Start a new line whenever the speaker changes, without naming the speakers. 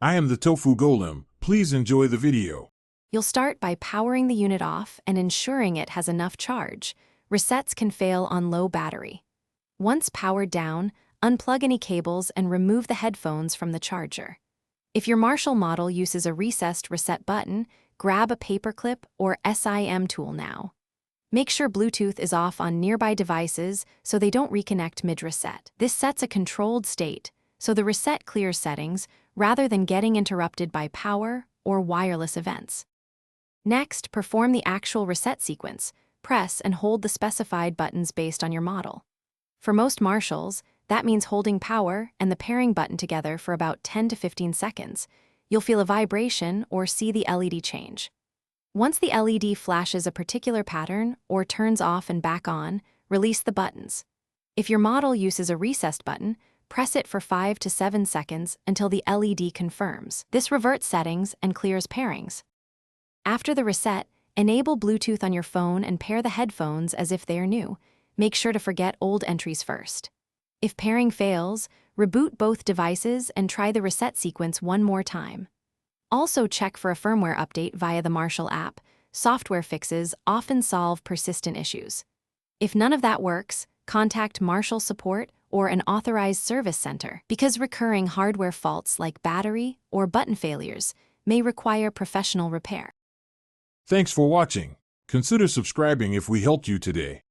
I am the Tofu Golem. Please enjoy the video.
You'll start by powering the unit off and ensuring it has enough charge. Resets can fail on low battery. Once powered down, unplug any cables and remove the headphones from the charger. If your Marshall model uses a recessed reset button, grab a paperclip or SIM tool now. Make sure Bluetooth is off on nearby devices so they don't reconnect mid-reset. This sets a controlled state, so the reset clears settings rather than getting interrupted by power or wireless events. Next, perform the actual reset sequence. Press and hold the specified buttons based on your model. For most Marshalls, that means holding power and the pairing button together for about 10 to 15 seconds. You'll feel a vibration or see the LED change. Once the LED flashes a particular pattern or turns off and back on, release the buttons. If your model uses a recessed button, press it for 5 to 7 seconds until the LED confirms. This reverts settings and clears pairings. After the reset, enable Bluetooth on your phone and pair the headphones as if they are new. Make sure to forget old entries first. If pairing fails, reboot both devices and try the reset sequence one more time. Also check for a firmware update via the Marshall app. Software fixes often solve persistent issues. If none of that works, contact Marshall support or an authorized service center, because recurring hardware faults like battery or button failures may require professional repair.
Thanks for watching. Consider subscribing if we helped you today.